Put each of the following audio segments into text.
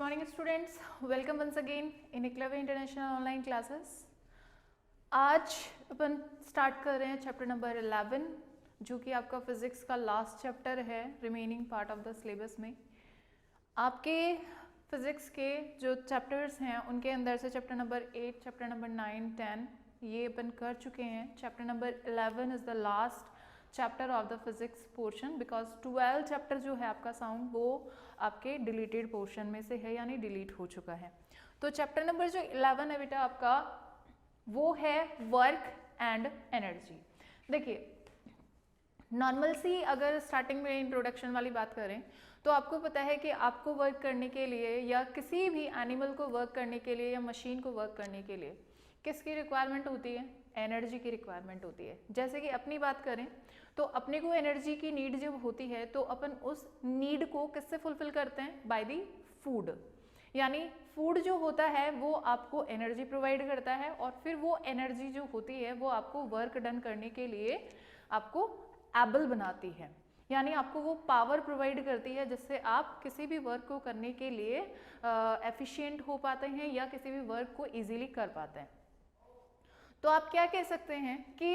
morning students, welcome once again in Eklavya international online classes. आज अपन start कर रहे हैं चैप्टर नंबर 11 जो कि आपका फिजिक्स का लास्ट चैप्टर है remaining part of the syllabus में। आपके फिजिक्स के जो चैप्टर्स हैं उनके अंदर से चैप्टर नंबर 8, चैप्टर नंबर 9, 10 ये अपन कर चुके हैं। Chapter number 11 is the last chapter of the physics portion because 12 chapter जो है आपका साउंड वो आपके डिलीटेड पोर्शन में से है यानी डिलीट हो चुका है। तो चैप्टर नंबर जो 11 है बेटा आपका वो है वर्क एंड एनर्जी। देखिए नॉर्मल सी अगर स्टार्टिंग में इंट्रोडक्शन वाली बात करें तो आपको पता है कि आपको वर्क करने के लिए या किसी भी एनिमल को वर्क करने के लिए या मशीन को वर्क करने के लिए किसकी रिक्वायरमेंट होती है? एनर्जी की रिक्वायरमेंट होती है। जैसे कि अपनी बात करें तो अपने को एनर्जी की नीड जब होती है तो अपन उस नीड को किससे फुलफिल करते हैं? By the food. यानी फूड जो होता है वो आपको एनर्जी प्रोवाइड करता है और फिर वो एनर्जी जो होती है वो आपको वर्क डन करने के लिए आपको एबल बनाती है, यानी आपको वो पावर प्रोवाइड करती है जिससे आप किसी भी वर्क को करने के लिए एफिशिएंट हो पाते हैं या किसी भी वर्क को इजीली कर पाते हैं। तो आप क्या कह सकते हैं कि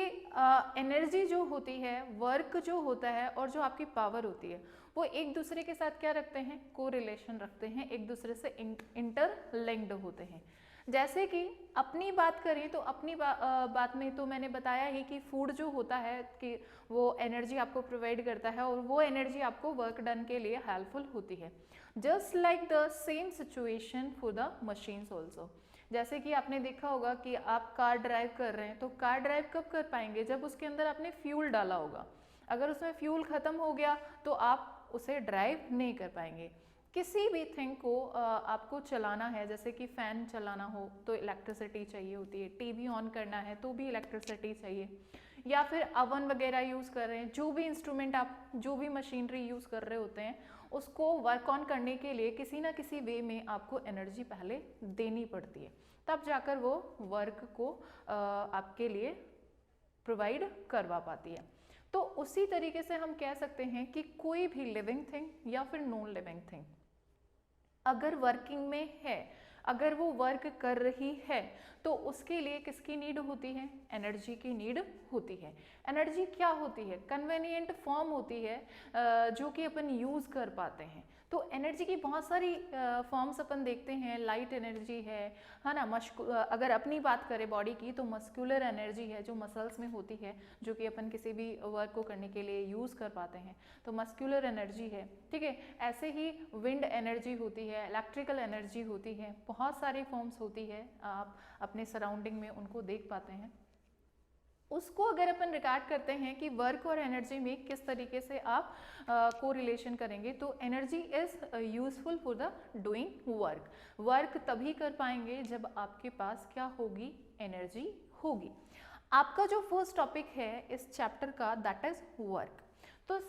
एनर्जी जो होती है, वर्क जो होता है और जो आपकी पावर होती है वो एक दूसरे के साथ क्या रखते हैं? को रिलेशन रखते हैं, एक दूसरे से इंटरलिंक्ड होते हैं। जैसे कि अपनी बात करें तो अपनी बात में तो मैंने बताया ही कि फूड जो होता है कि वो एनर्जी आपको प्रोवाइड करता है और वो एनर्जी आपको वर्क डन के लिए हेल्पफुल होती है। Just like the same situation for the machines also. जैसे कि आपने देखा होगा कि आप कार ड्राइव कर रहे हैं तो कार ड्राइव कब कर पाएंगे? जब उसके अंदर आपने फ्यूल डाला होगा। अगर उसमें फ्यूल खत्म हो गया तो आप उसे ड्राइव नहीं कर पाएंगे। किसी भी थिंग को आपको चलाना है, जैसे कि फ़ैन चलाना हो तो इलेक्ट्रिसिटी चाहिए होती है, टीवी ऑन करना है तो भी इलेक्ट्रिसिटी चाहिए, या फिर अवन वगैरह यूज़ कर रहे हैं, जो भी इंस्ट्रूमेंट आप जो भी मशीनरी यूज़ कर रहे होते हैं उसको वर्क ऑन करने के लिए किसी ना किसी वे में आपको एनर्जी पहले देनी पड़ती है, तब जाकर वो वर्क को आपके लिए प्रोवाइड करवा पाती है। तो उसी तरीके से हम कह सकते हैं कि कोई भी लिविंग थिंग या फिर नॉन लिविंग थिंग अगर वर्किंग में है, अगर वो वर्क कर रही है तो उसके लिए किसकी नीड होती है? एनर्जी की नीड होती है। एनर्जी क्या होती है? कन्वीनियंट फॉर्म होती है जो कि अपन यूज़ कर पाते हैं। तो एनर्जी की बहुत सारी फॉर्म्स अपन देखते हैं। लाइट एनर्जी है ना। अगर अपनी बात करें बॉडी की तो मस्कुलर एनर्जी है जो मसल्स में होती है, जो कि अपन किसी भी वर्क को करने के लिए यूज़ कर पाते हैं, तो मस्कुलर एनर्जी है। ठीक है, ऐसे ही विंड एनर्जी होती है, इलेक्ट्रिकल एनर्जी होती है, बहुत सारी फॉर्म्स होती है, आप अपने सराउंडिंग में उनको देख पाते हैं। उसको अगर अपन रिगार्ड करते हैं कि वर्क और एनर्जी में किस तरीके से आप को रिलेशन करेंगे, तो energy is useful for the doing work. Work तभी कर पाएंगे जब आपके पास क्या होगी? एनर्जी होगी। आपका जो फर्स्ट टॉपिक है इस चैप्टर का दैट इज वर्क। तो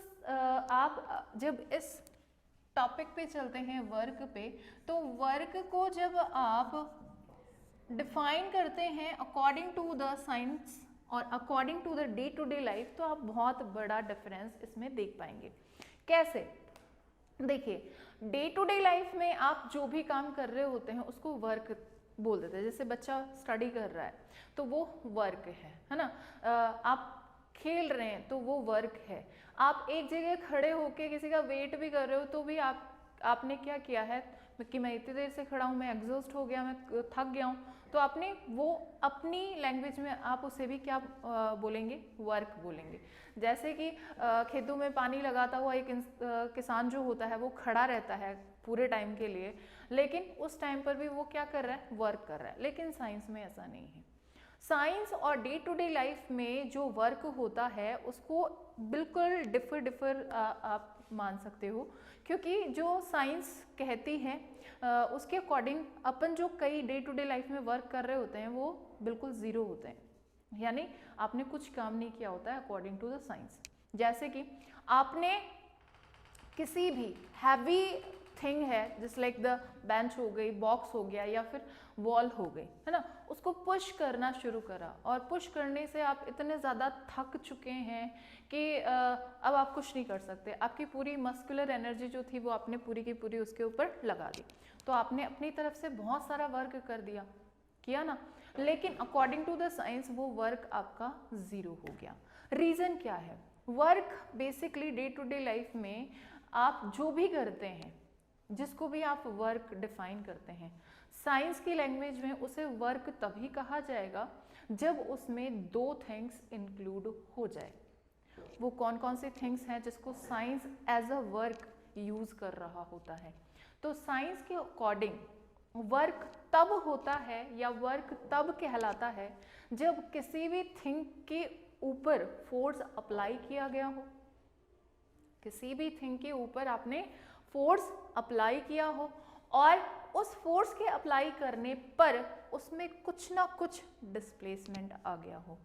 आप जब इस टॉपिक पे चलते हैं वर्क पे, तो वर्क को जब आप डिफाइन करते हैं अकॉर्डिंग टू द साइंस और according to the day to day life, तो आप बहुत बड़ा डिफरेंस इसमें देख पाएंगे। कैसे? देखिए, डे टू डे लाइफ में आप जो भी काम कर रहे होते हैं उसको वर्क बोल देते हैं। जैसे बच्चा स्टडी कर रहा है तो वो वर्क है ना। आप खेल रहे हैं तो वो वर्क है। आप एक जगह खड़े होके किसी का वेट भी कर रहे हो तो भी आपने क्या किया है कि मैं इतनी देर से खड़ा हूँ, मैं एग्जॉस्ट हो गया, मैं थक गया हूँ, तो आपने वो अपनी लैंग्वेज में आप उसे भी क्या बोलेंगे? वर्क बोलेंगे। जैसे कि खेतों में पानी लगाता हुआ एक किसान जो होता है वो खड़ा रहता है पूरे टाइम के लिए, लेकिन उस टाइम पर भी वो क्या कर रहा है? वर्क कर रहा है। लेकिन साइंस में ऐसा नहीं है। साइंस और डे टू डे लाइफ में जो वर्क होता है उसको बिल्कुल डिफर आप मान सकते हो, क्योंकि जो साइंस कहती है उसके अकॉर्डिंग अपन जो कई डे टू डे लाइफ में वर्क कर रहे होते हैं वो बिल्कुल ज़ीरो होते हैं, यानी आपने कुछ काम नहीं किया होता है अकॉर्डिंग टू द साइंस। जैसे कि आपने किसी भी हैवी थिंग है, जैसे लाइक द बेंच हो गई, बॉक्स हो गया या फिर वॉल हो गई, है ना, उसको पुश करना शुरू करा और पुश करने से आप इतने ज़्यादा थक चुके हैं कि अब आप कुछ नहीं कर सकते, आपकी पूरी मस्कुलर एनर्जी जो थी वो आपने पूरी की पूरी उसके ऊपर लगा दी, तो आपने अपनी तरफ से बहुत सारा वर्क कर दिया, किया ना, लेकिन अकॉर्डिंग टू द साइंस वो वर्क आपका ज़ीरो हो गया। रीज़न क्या है? Work basically day to day life में आप जो भी करते हैं, जिसको भी आप वर्क डिफाइन करते हैं, साइंस की लैंग्वेज में उसे वर्क तभी कहा जाएगा जब उसमें दो थिंग्स इंक्लूड हो जाए। वो कौन कौन सी थिंग्स हैं जिसको science as a work use कर रहा होता है? तो साइंस के अकॉर्डिंग वर्क तब होता है या वर्क तब कहलाता है जब किसी भी थिंग के ऊपर फोर्स अप्लाई किया गया हो, किसी भी थिंग के ऊपर आपने फोर्स अप्लाई किया हो और उस फोर्स के अप्लाई करने पर उसमें कुछ ना कुछ डिस्प्लेसमेंट आ गया हो,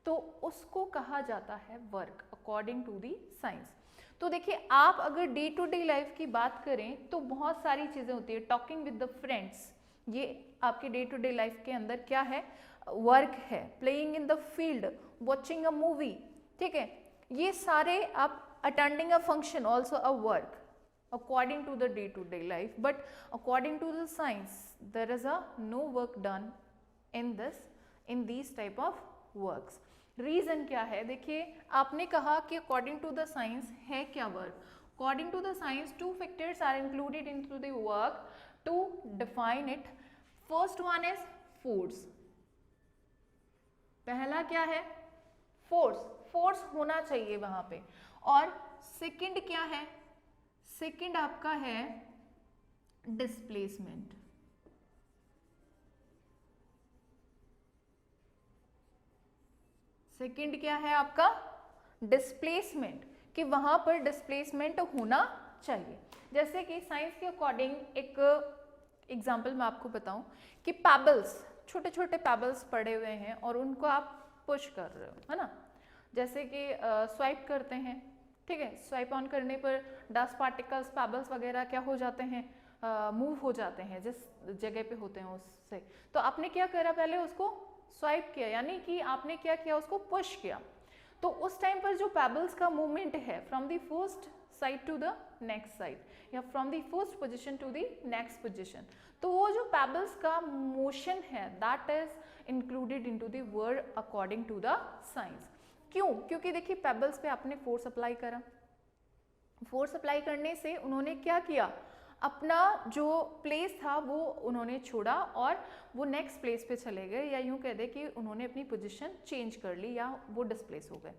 तो उसको कहा जाता है work according to the science. तो देखिए, आप अगर डे टू डे लाइफ की बात करें तो बहुत सारी चीज़ें होती है। टॉकिंग विद द फ्रेंड्स, ये आपके डे टू डे लाइफ के अंदर क्या है? वर्क है। Playing in the field, watching a movie, ठीक है, ये सारे आप attending a function also a work according to the day to day life, but according to the science there is a no work done in these type of works. Reason क्या है? देखिए, आपने कहा कि अकॉर्डिंग टू द साइंस है क्या work? According to the science two factors are included into the work to define it. First one is force. पहला क्या है? फोर्स, फोर्स होना चाहिए वहां पे। और सेकंड क्या है? सेकंड आपका है डिस्प्लेसमेंट। सेकंड क्या है आपका? डिस्प्लेसमेंट, कि वहां पर डिस्प्लेसमेंट होना चाहिए। जैसे कि साइंस के अकॉर्डिंग एक एग्जांपल मैं आपको बताऊं कि पैबल्स, छोटे छोटे पैबल्स पड़े हुए हैं और उनको आप पुश कर रहे हो, है ना, जैसे कि स्वाइप करते हैं, ठीक है, स्वाइप ऑन करने पर डस्ट पार्टिकल्स, पैबल्स वगैरह क्या हो जाते हैं? मूव हो जाते हैं जिस जगह पे होते हैं उससे। तो आपने क्या करा? पहले उसको स्वाइप किया, यानी कि आपने क्या किया? उसको पुश किया। तो उस टाइम पर जो पैबल्स का मूवमेंट है from the first side to the next side या from the first position to the next position, तो वो जो पैबल्स का मोशन है that is included into the word according to the science. क्यों? क्योंकि देखिए, पेबल्स पे आपने फोर्स अप्लाई करा, फोर्स अप्लाई करने से उन्होंने क्या किया? अपना जो प्लेस था वो उन्होंने छोड़ा और वो नेक्स्ट प्लेस पे चले गए, या यूं कह दे कि उन्होंने अपनी पोजीशन चेंज कर ली या वो डिस्प्लेस हो गए।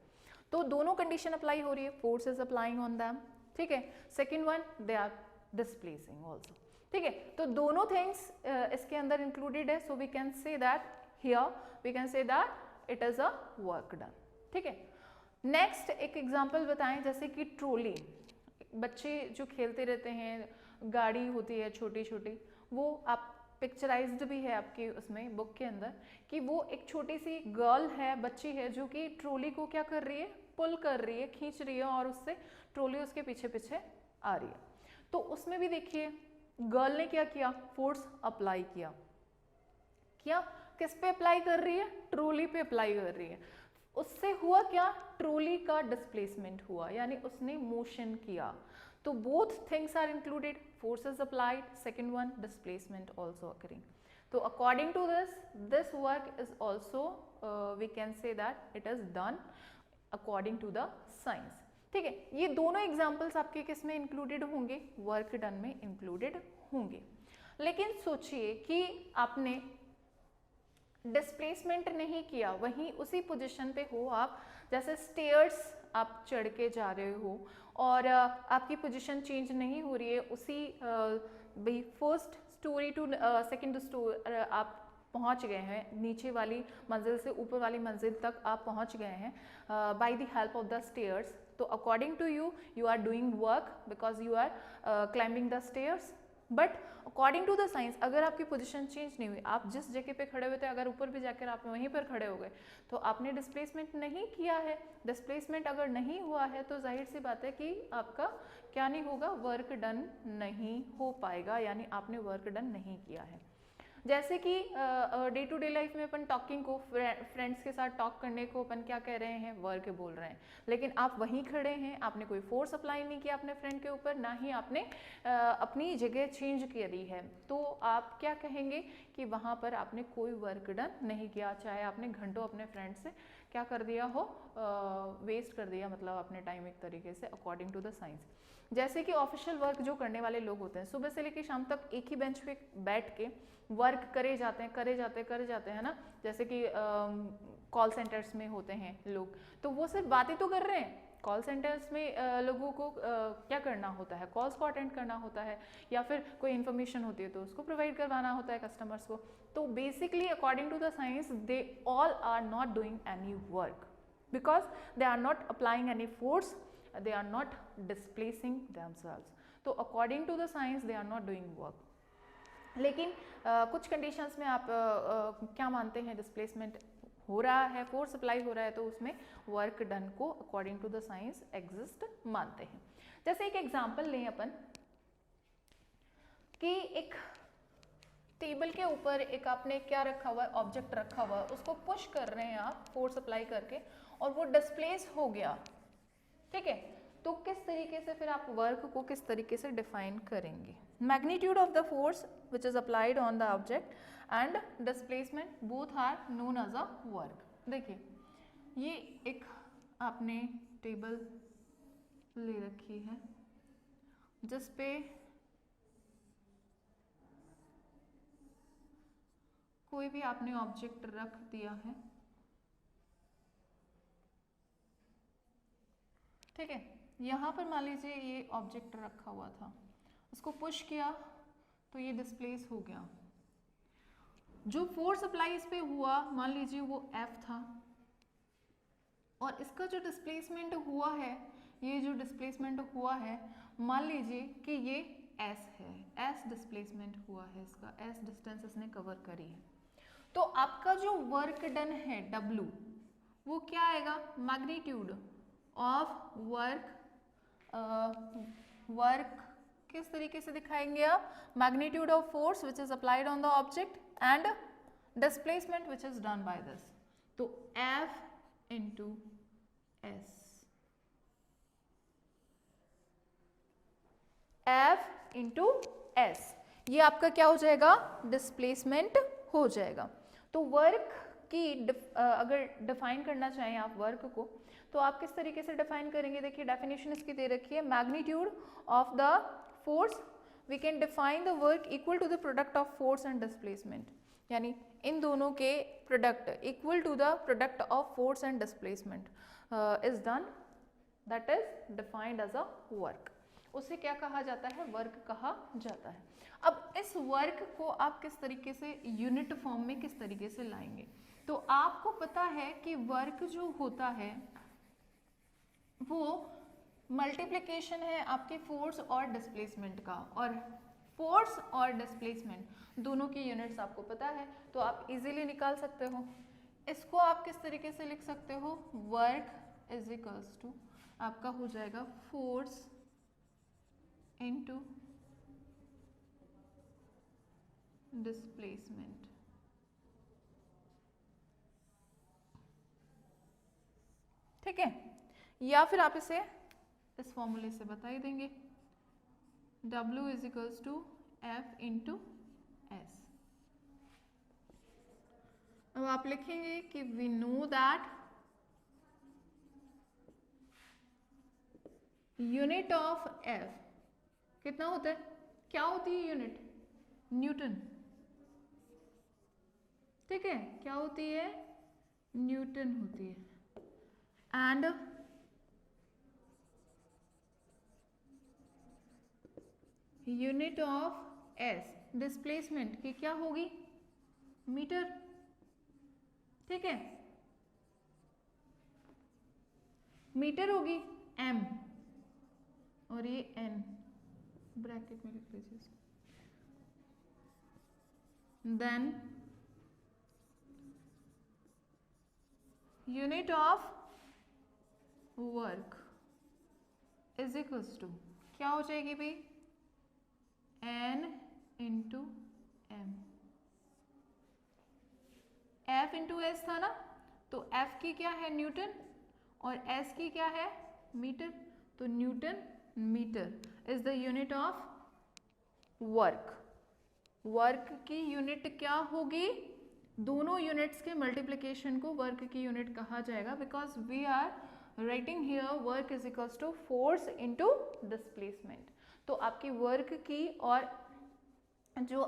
तो दोनों कंडीशन अप्लाई हो रही है, force is applying on them, ठीक है। Second one, they are displacing also, ठीक है। तो दोनों थिंग्स इसके अंदर इंक्लूडेड है। So we can say that here we can say that it is a work done, ठीक है। नेक्स्ट एक एग्जांपल बताएं, जैसे कि ट्रॉली, बच्चे जो खेलते रहते हैं, गाड़ी होती है छोटी छोटी, वो आप पिक्चराइज्ड भी है आपके उसमें बुक के अंदर कि वो एक छोटी सी गर्ल है, बच्ची है, जो कि ट्रॉली को क्या कर रही है? पुल कर रही है, खींच रही है और उससे ट्रॉली उसके पीछे पीछे आ रही है। तो उसमें भी देखिए गर्ल ने क्या किया? फोर्स अप्लाई किया। क्या? किस पे अप्लाई कर रही है? ट्रॉली पे अप्लाई कर रही है। उससे हुआ क्या? ट्रॉली का डिस्प्लेसमेंट हुआ, यानी उसने मोशन किया। तो both things are included, force is applied, second one displacement also occurring. तो according to this work is also we can say that it is done according to the science, ठीक है। ये दोनों एग्जाम्पल्स आपके किस में इंक्लूडेड होंगे? Work done में इंक्लूडेड होंगे। लेकिन सोचिए कि आपने डिस्प्लेसमेंट नहीं किया, वहीं उसी पोजीशन पे हो आप, जैसे स्टेयर्स आप चढ़ के जा रहे हो और आपकी पोजीशन चेंज नहीं हो रही है, उसी भाई first story to second story आप पहुंच गए हैं, नीचे वाली मंजिल से ऊपर वाली मंजिल तक आप पहुंच गए हैं by the help of the stairs. तो according to you, you are doing work because you are climbing the stairs, but according to the science अगर आपकी पोजीशन चेंज नहीं हुई, आप जिस जगह पे खड़े हुए थे अगर ऊपर भी जाकर आप वहीं पर खड़े हो गए तो आपने डिस्प्लेसमेंट नहीं किया है। डिस्प्लेसमेंट अगर नहीं हुआ है तो जाहिर सी बात है कि आपका क्या नहीं होगा, वर्क डन नहीं हो पाएगा, यानी आपने वर्क डन नहीं किया है। जैसे कि डे टू डे लाइफ में अपन टॉकिंग को, फ्रेंड्स के साथ टॉक करने को अपन क्या कह रहे हैं, वर्क बोल रहे हैं, लेकिन आप वहीं खड़े हैं, आपने कोई फोर्स अप्लाई नहीं किया अपने फ्रेंड के ऊपर, ना ही आपने अपनी जगह चेंज करी है, तो आप क्या कहेंगे कि वहाँ पर आपने कोई वर्क डन नहीं किया, चाहे आपने घंटों अपने फ्रेंड से क्या कर दिया हो, वेस्ट कर दिया, मतलब अपने टाइम एक तरीके से अकॉर्डिंग टू द साइंस। जैसे कि ऑफिशियल वर्क जो करने वाले लोग होते हैं, सुबह से लेकर शाम तक एक ही बेंच पे बैठ के वर्क करे जाते हैं ना, जैसे कि कॉल सेंटर्स में होते हैं लोग, तो वो सिर्फ बातें तो कर रहे हैं। कॉल सेंटर्स में लोगों को क्या करना होता है, कॉल्स को अटेंड करना होता है, या फिर कोई इन्फॉर्मेशन होती है तो उसको प्रोवाइड करवाना होता है कस्टमर्स को। तो basically according to the science they all are not doing any work because they are not applying any force, they are not displacing themselves, तो according to the science they are not doing work। लेकिन कुछ conditions में आप क्या मानते हैं, displacement हो रहा है, फोर्स अप्लाई हो रहा है, तो उसमें वर्क डन को according to the science exist मानते हैं। जैसे एक एग्जांपल लें अपन कि एक टेबल के ऊपर एक आपने क्या रखा हुआ है, ऑब्जेक्ट रखा हुआ है, उसको पुश कर रहे हैं आप फोर्स अप्लाई करके और वो डिस्प्लेस हो गया, ठीक है, तो किस तरीके से फिर आप वर्क को किस तरीके से डिफाइन करेंगे। Magnitude of the force which is applied on the object and displacement both are known as a work. देखिए ये एक आपने टेबल ले रखी है जिस पे कोई भी आपने ऑब्जेक्ट रख दिया है, ठीक है, यहाँ पर मान लीजिए ये ऑब्जेक्ट रखा हुआ था, उसको पुश किया तो ये डिस्प्लेस हो गया। जो फोर्स अप्लाई इस पे हुआ मान लीजिए वो F था, और इसका जो डिस्प्लेसमेंट हुआ है, ये जो डिस्प्लेसमेंट हुआ है मान लीजिए कि ये S है, S डिस्प्लेसमेंट हुआ है, इसका S डिस्टेंस इसने कवर करी है, तो आपका जो वर्क डन है W वो क्या आएगा, मैग्नीट्यूड ऑफ वर्क किस तरीके से दिखाएंगे आप, magnitude of force which is applied on the object and displacement which is done by this, तो F into S, F into S, ये आपका क्या हो जाएगा, डिस्प्लेसमेंट हो जाएगा। तो वर्क की अगर डिफाइन करना चाहें आप वर्क को, तो आप किस तरीके से डिफाइन करेंगे, देखिए डेफिनेशन इसकी दे रखी है, magnitude of the force, we can define the work equal to the product of force and displacement, यानी इन दोनों के product equal to the product of force and displacement is done, that is defined as a work, उसे क्या कहा जाता है, work कहा जाता है। अब इस वर्क को आप किस तरीके से यूनिट फॉर्म में किस तरीके से लाएंगे, तो आपको पता है कि वर्क जो होता है वो मल्टीप्लिकेशन है आपके फोर्स और डिस्प्लेसमेंट का, और फोर्स और डिस्प्लेसमेंट दोनों की यूनिट्स आपको पता है, तो आप इजीली निकाल सकते हो। इसको आप किस तरीके से लिख सकते हो, वर्क इज इक्वल्स टू आपका हो जाएगा फोर्स इनटू डिस्प्लेसमेंट, ठीक है, या फिर आप इसे इस फॉर्मूले से बता ही देंगे, W is equals to F into S। अब आप लिखेंगे कि we know that unit of F कितना होता है, क्या होती है यूनिट, न्यूटन, ठीक है, क्या होती है, न्यूटन होती है, and unit of S displacement की क्या होगी, मीटर, ठीक है, मीटर होगी M, और ये N ब्रैकेट में लिख लीजिए, then unit of work is equals to क्या हो जाएगी भाई, N into M. F into S था ना, तो F की क्या है न्यूटन और S की क्या है मीटर, तो newton metre is the unit of work. Work की यूनिट क्या होगी, दोनों यूनिट्स के मल्टीप्लिकेशन को वर्क की यूनिट कहा जाएगा, because we are writing here work is equals to force into displacement. तो आपकी वर्क की और जो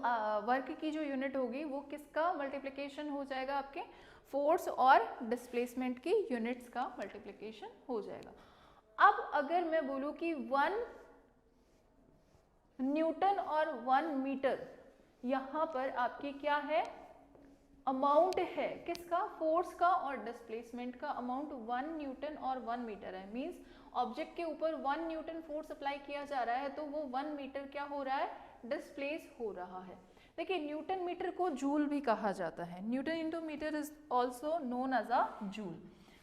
वर्क की जो यूनिट होगी वो किसका मल्टीप्लिकेशन हो जाएगा, आपके फोर्स और डिस्प्लेसमेंट की यूनिट्स का मल्टीप्लिकेशन हो जाएगा। अब अगर मैं बोलूं कि 1 न्यूटन और 1 मीटर, यहां पर आपकी क्या है अमाउंट है किसका, फोर्स का और डिस्प्लेसमेंट का अमाउंट 1 न्यूटन और 1 मीटर है। मींस ऑब्जेक्ट के ऊपर 1 न्यूटन फोर्स अप्लाई किया जा रहा है तो वो 1 मीटर क्या हो रहा है, डिस्प्लेस हो रहा है। देखिए न्यूटन मीटर को जूल भी कहा जाता है, newton into metre is also known as a joule.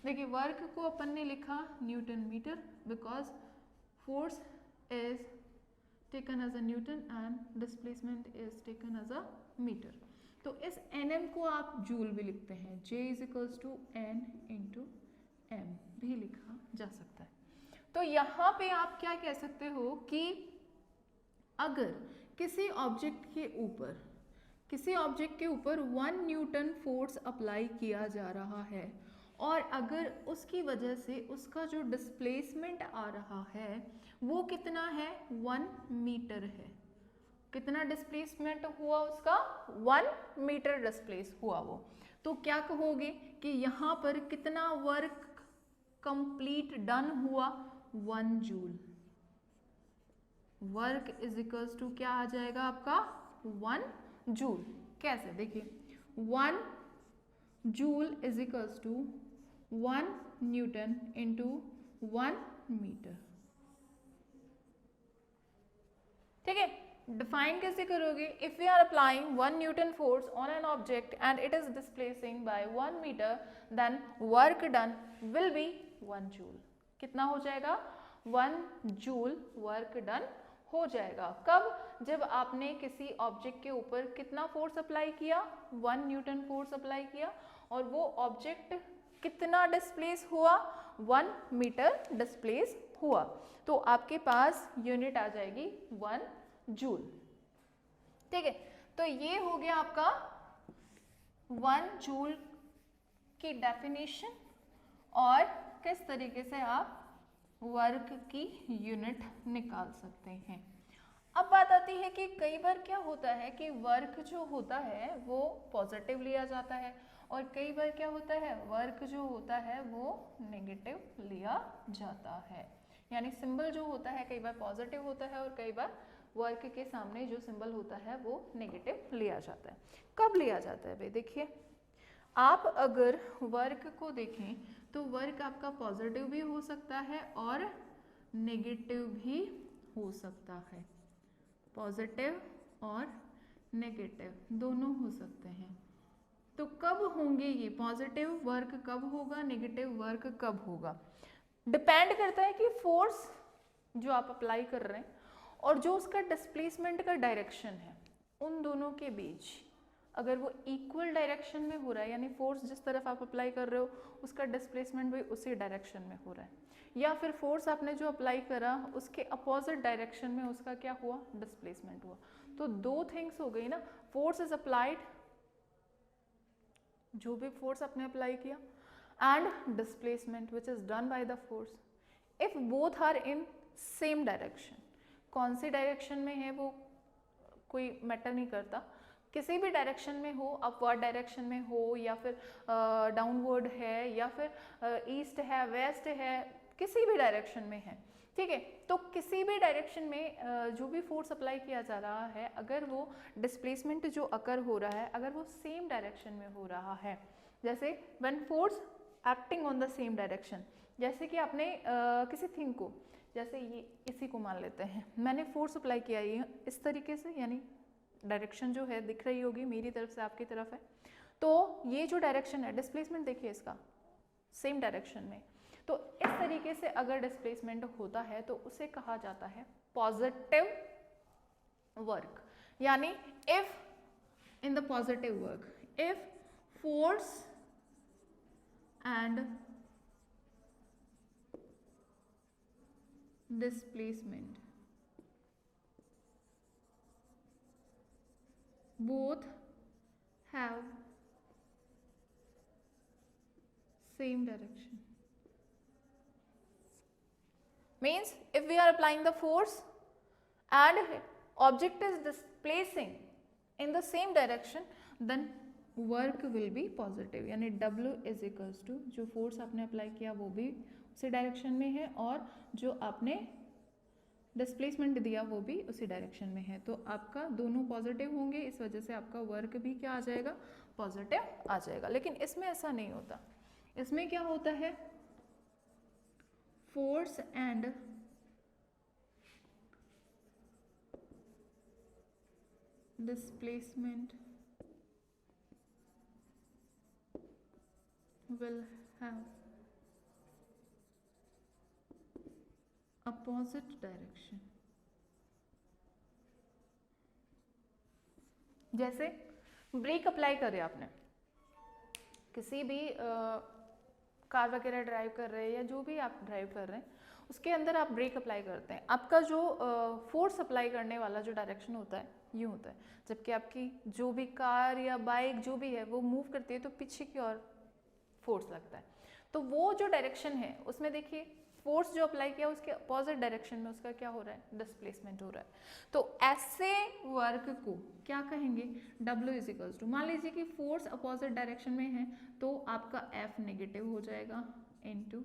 देखिए वर्क को अपन ने लिखा newton metre because force is taken as a newton and displacement is taken as a metre. तो इस nm को आप जूल भी लिखते हैं, J is equals to N into M भी लिखा जा सकता है। तो यहाँ पे आप क्या कह सकते हो कि अगर किसी ऑब्जेक्ट के ऊपर 1 न्यूटन फोर्स अप्लाई किया जा रहा है और अगर उसकी वजह से उसका जो डिस्प्लेसमेंट आ रहा है वो कितना है, 1 मीटर है। कितना डिस्प्लेसमेंट हुआ उसका, 1 मीटर डिस्प्लेस हुआ वो, तो क्या कहोगे कि यहाँ पर कितना वर्क कंप्लीट डन हुआ, 1 joule. Work is equals to क्या आ जाएगा आपका 1 जूल। कैसे, देखिए 1 joule is equals to 1 newton into 1 metre. ठीक है, डिफाइन कैसे करोगे, if we are applying 1 newton force on an object and it is displacing by 1 metre then work done will be 1 joule. कितना हो जाएगा, 1 जूल वर्क डन हो जाएगा। कब, जब आपने किसी ऑब्जेक्ट के ऊपर कितना फोर्स अप्लाई किया, 1 न्यूटन फोर्स अप्लाई किया और वो ऑब्जेक्ट कितना डिस्प्लेस हुआ, 1 मीटर डिस्प्लेस हुआ, तो आपके पास यूनिट आ जाएगी 1 जूल। ठीक है, तो ये हो गया आपका 1 जूल की डेफिनेशन और किस तरीके से आप वर्क की यूनिट निकाल सकते हैं। अब बात आती है कि कई बार क्या होता है कि वर्क जो होता है वो पॉजिटिव लिया जाता है और कई बार क्या होता है वर्क जो होता है वो नेगेटिव लिया जाता है। यानी सिंबल जो होता है कई बार पॉजिटिव होता है और कई बार वर्क के सामने जो सिंबल होता है वो नेगेटिव लिया जाता है। कब लिया जाता है भाई, देखिए आप अगर वर्क को देखें तो वर्क आपका पॉजिटिव भी हो सकता है और नेगेटिव भी हो सकता है, पॉजिटिव और नेगेटिव दोनों हो सकते हैं। तो कब होंगे ये, पॉजिटिव वर्क कब होगा, नेगेटिव वर्क कब होगा, डिपेंड करता है कि फोर्स जो आप अप्लाई कर रहे हैं और जो उसका डिस्प्लेसमेंट का डायरेक्शन है उन दोनों के बीच अगर वो इक्वल डायरेक्शन में हो रहा है, यानी फोर्स जिस तरफ आप अप्लाई कर रहे हो उसका डिस्प्लेसमेंट भी उसी डायरेक्शन में हो रहा है, या फिर फोर्स आपने जो अप्लाई करा उसके अपोजिट डायरेक्शन में उसका क्या हुआ, डिस्प्लेसमेंट हुआ। तो 2 थिंग्स हो गई ना, फोर्स इज अप्लाइड, जो भी फोर्स आपने अप्लाई किया, and displacement which is done by the force. If both are in same direction, कौन सी डायरेक्शन में है वो कोई मैटर नहीं करता, किसी भी डायरेक्शन में हो, अपवर्ड डायरेक्शन में हो या फिर डाउनवर्ड है या फिर ईस्ट है वेस्ट है, किसी भी डायरेक्शन में है, ठीक है। तो किसी भी डायरेक्शन में जो भी फोर्स अप्लाई किया जा रहा है अगर वो डिस्प्लेसमेंट जो अकर हो रहा है अगर वो सेम डायरेक्शन में हो रहा है, जैसे when force acting on the same direction, जैसे कि आपने किसी थिंग को, जैसे ये इसी को मान लेते हैं, मैंने फोर्स अप्लाई किया ये इस तरीके से, यानी डायरेक्शन जो है दिख रही होगी, मेरी तरफ से आपकी तरफ है। तो ये जो डायरेक्शन है, डिस्प्लेसमेंट देखिए इसका सेम डायरेक्शन में। तो इस तरीके से अगर डिस्प्लेसमेंट होता है तो उसे कहा जाता है पॉजिटिव वर्क। यानी if in the positive work, if force and displacement both have same direction, means if we are applying the force and object is displacing in the same direction then work will be positive। यानी W is equals to जो force आपने apply किया वो भी उसी direction में है और जो आपने डिस्प्लेसमेंट दिया वो भी उसी डायरेक्शन में है, तो आपका दोनों पॉजिटिव होंगे, इस वजह से आपका वर्क भी क्या आ जाएगा, पॉजिटिव आ जाएगा। लेकिन इसमें ऐसा नहीं होता, इसमें क्या होता है, force and displacement will have opposite direction। जैसे ब्रेक अप्लाई करे आपने, किसी भी कार वगैरह ड्राइव कर रहे हैं या जो भी आप ड्राइव कर रहे हैं उसके अंदर आप ब्रेक अप्लाई करते हैं, आपका जो फोर्स अप्लाई करने वाला जो डायरेक्शन होता है यूँ होता है, जबकि आपकी जो भी कार या बाइक जो भी है वो मूव करती है तो पीछे की ओर फोर्स लगता है। तो वो जो डायरेक्शन है उसमें देखिए फोर्स जो अप्लाई किया उसके अपोजिट डायरेक्शन में उसका क्या हो रहा है, डिस्प्लेसमेंट हो रहा है। तो ऐसे वर्क को क्या कहेंगे, W इज इक्वल्स टू, मान लीजिए कि फोर्स अपोजिट डायरेक्शन में है तो आपका F नेगेटिव हो जाएगा इनटू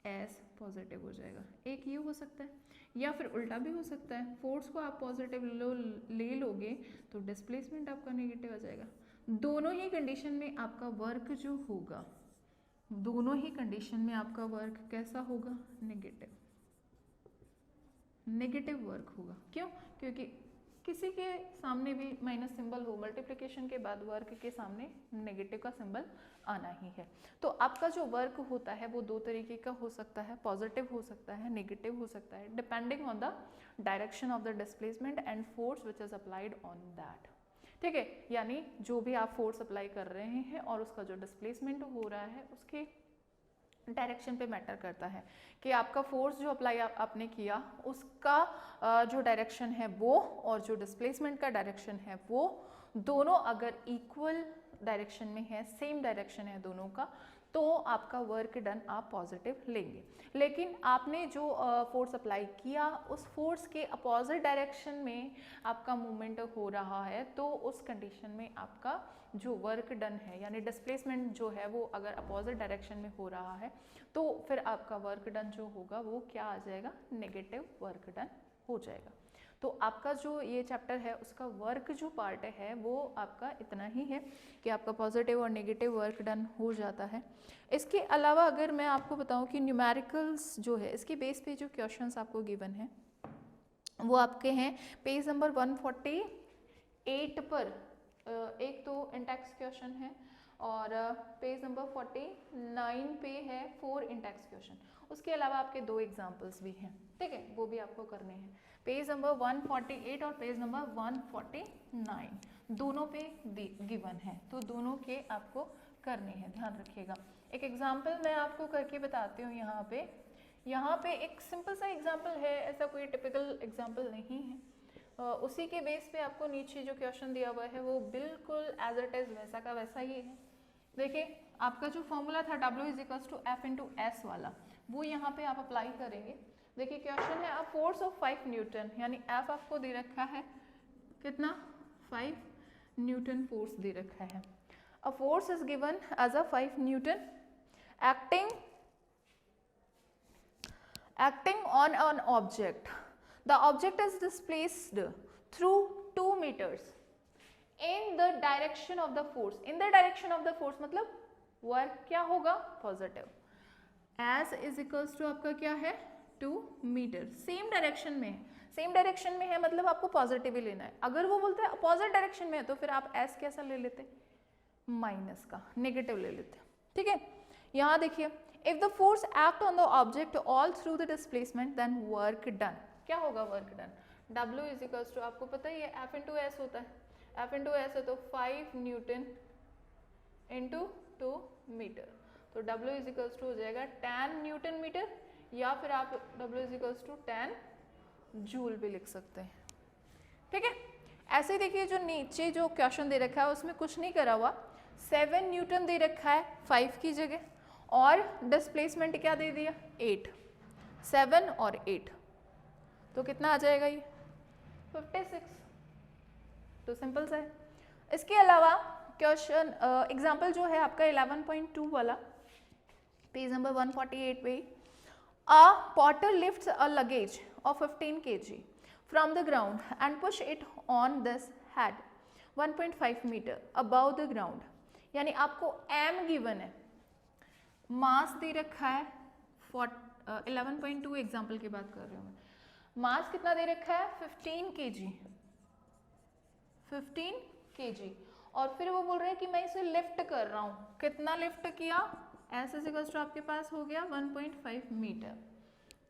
S पॉजिटिव हो जाएगा। एक ये हो सकता है या फिर उल्टा भी हो सकता है, फोर्स को आप पॉजिटिव ले लोगे तो डिस्प्लेसमेंट आपका नेगेटिव आ जाएगा। दोनों ही कंडीशन में आपका वर्क जो होगा, दोनों ही कंडीशन में आपका वर्क कैसा होगा, नेगेटिव, नेगेटिव वर्क होगा। क्यों, क्योंकि किसी के सामने भी माइनस सिंबल हो, मल्टीप्लिकेशन के बाद वर्क के सामने नेगेटिव का सिंबल आना ही है। तो आपका जो वर्क होता है वो दो तरीके का हो सकता है, पॉजिटिव हो सकता है, नेगेटिव हो सकता है, depending on the direction of the displacement and force which is applied on that. ठीक है, यानी जो भी आप फोर्स अप्लाई कर रहे हैं और उसका जो डिस्प्लेसमेंट हो रहा है उसके डायरेक्शन पे मैटर करता है कि आपका फोर्स जो अप्लाई आपने किया उसका जो डायरेक्शन है वो और जो डिस्प्लेसमेंट का डायरेक्शन है वो दोनों अगर इक्वल डायरेक्शन में है, सेम डायरेक्शन है दोनों का, तो आपका वर्क डन आप पॉजिटिव लेंगे। लेकिन आपने जो फोर्स अप्लाई किया उस फोर्स के अपोजिट डायरेक्शन में आपका मूवमेंट हो रहा है तो उस कंडीशन में आपका जो वर्क डन है यानी डिस्प्लेसमेंट जो है वो अगर अपोजिट डायरेक्शन में हो रहा है तो फिर आपका वर्क डन जो होगा वो क्या आ जाएगा, नेगेटिव वर्क डन हो जाएगा। तो आपका जो ये चैप्टर है उसका वर्क जो पार्ट है वो आपका इतना ही है कि आपका पॉजिटिव और नेगेटिव वर्क डन हो जाता है। इसके अलावा अगर मैं आपको बताऊं कि न्यूमेरिकल्स जो है इसके बेस पे जो क्वेश्चंस आपको गिवन है वो आपके हैं पेज नंबर 148 पर। एक तो इंटेक्स क्वेश्चन है और पेज नंबर 49 पे है 4 इंटेक्स क्वेश्चन। उसके अलावा आपके 2 एग्जाम्पल्स भी हैं, ठीक है, वो भी आपको करने हैं। पेज नंबर 148 और पेज नंबर 149 दोनों पे गिवन है, तो दोनों के आपको करने हैं, ध्यान रखिएगा। एक एग्जाम्पल मैं आपको करके बताती हूँ। यहाँ पे एक सिंपल सा एग्जाम्पल है, ऐसा कोई टिपिकल एग्जाम्पल नहीं है। उसी के बेस पे आपको नीचे जो क्वेश्चन दिया हुआ है वो बिल्कुल एज इट इज वैसा का वैसा ही है। देखिए आपका जो फॉर्मूला था W is equals to F into S वाला, वो यहाँ पे आप अप्लाई करेंगे। देखिए क्वेश्चन है अ फोर्स ऑफ 5 न्यूटन, यानी F आपको दे रखा है कितना, 5 न्यूटन फोर्स दे रखा है। A force is given as a 5 newton acting on an object. The object is displaced through 2 meters in the direction of the force. In the direction of the force मतलब work क्या होगा, positive. S is equals to आपका क्या है to metre, same direction में है, same direction में है मतलब आपको पॉजिटिव ही लेना है। अगर वो बोलते हैं अपोजिट डायरेक्शन में है तो फिर आप एस कैसा ले लेते, माइनस का, नेगेटिव ले लेते। ठीक है, यहाँ देखिए, if the force act on the object all through the displacement then work done, क्या होगा work done, W is equals to, आपको पता ही है F इंटू एस होता है, F इंटू एस है तो 5 न्यूटन इंटू 2 मीटर, तो W इज इक्वल्स टू हो जाएगा 10 न्यूटन मीटर, या फिर आप W is equals to 10 joule भी लिख सकते हैं। ठीक है, ऐसे ही देखिए जो नीचे जो क्वेश्चन दे रखा है उसमें कुछ नहीं करा हुआ, 7 न्यूटन दे रखा है 5 की जगह, और डिस्प्लेसमेंट क्या दे दिया 8, 7 और 8, तो कितना आ जाएगा ये 56, तो सिंपल सा है। इसके अलावा क्वेश्चन एग्जाम्पल जो है आपका 11.2 वाला, पेज नंबर 148 पे, a porter lifts a luggage of 15 kg from the ground and push it on this head 1.5 meter above the ground, यानी आपको m गिवन है, मास दे रखा है 11.2 एग्जाम्पल की बात कर रही हूँ मैं, मास कितना दे रखा है 15 kg, 15 kg, और फिर वो बोल रहे हैं कि मैं इसे लिफ्ट कर रहा हूँ, कितना लिफ्ट किया, ऐसे से आपके पास हो गया 1.5 मीटर।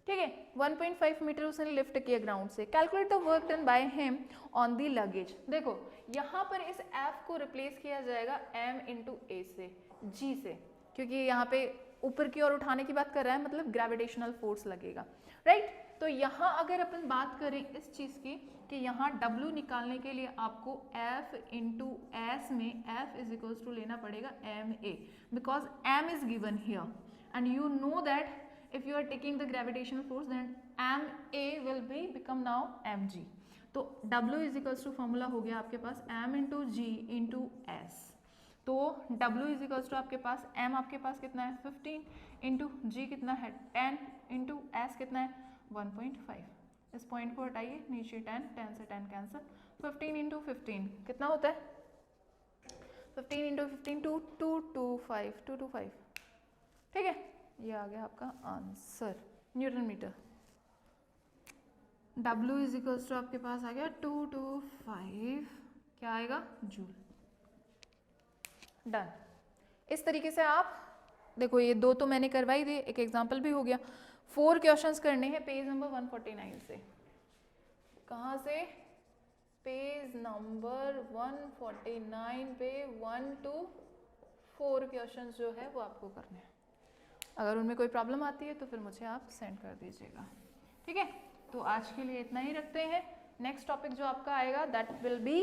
ठीक है, 1.5 मीटर उसने लिफ्ट किया ग्राउंड से। Calculate the work done by him on the luggage, देखो यहाँ पर इस F को रिप्लेस किया जाएगा M इंटू A से, G से, क्योंकि यहाँ पे ऊपर की ओर उठाने की बात कर रहा है, मतलब ग्रेविटेशनल फोर्स लगेगा, राइट। तो यहाँ अगर अपन बात करें इस चीज़ की कि यहाँ W निकालने के लिए आपको F इंटू एस में F इज इक्वल्स टू लेना पड़ेगा MA, because M is given here and you know that if you are taking the gravitational force then ma will be become now mg, तो w is equals to formula हो गया आपके पास m into जी into S, तो w is equals to आपके पास m आपके पास कितना है 15 into जी कितना है 10 इंटू एस कितना है 1.5, इस पॉइंट को हटाइए नीचे 10, 10 से 10 कैंसिल, 15 इंटू 15 कितना होता है 15 इंटू 15 225, ठीक है, ये आ गया आपका answer newton metre. W is equals to आपके पास आ गया 225, क्या आएगा जूल। डन। इस तरीके से आप देखो, ये दो तो मैंने करवाई दी, एक एग्जांपल भी हो गया। 4 क्वेश्चंस करने हैं पेज नंबर 149 से। कहाँ से? पेज नंबर 149 पे 1 to 4 क्वेश्चंस जो है वो आपको करने हैं। अगर उनमें कोई प्रॉब्लम आती है तो फिर मुझे आप सेंड कर दीजिएगा, ठीक है। तो आज के लिए इतना ही रखते हैं। नेक्स्ट टॉपिक जो आपका आएगा that will be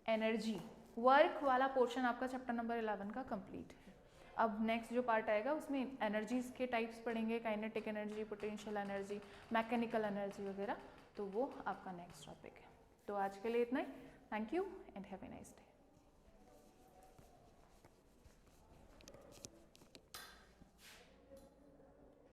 energy. Work वाला पोर्शन आपका चैप्टर नंबर 11 का कंप्लीट है। अब नेक्स्ट जो पार्ट आएगा उसमें एनर्जीज के टाइप्स पढ़ेंगे, kinetic energy, potential energy, mechanical energy वगैरह, तो वो आपका नेक्स्ट टॉपिक है। तो आज के लिए इतना ही। Thank you and have a nice day.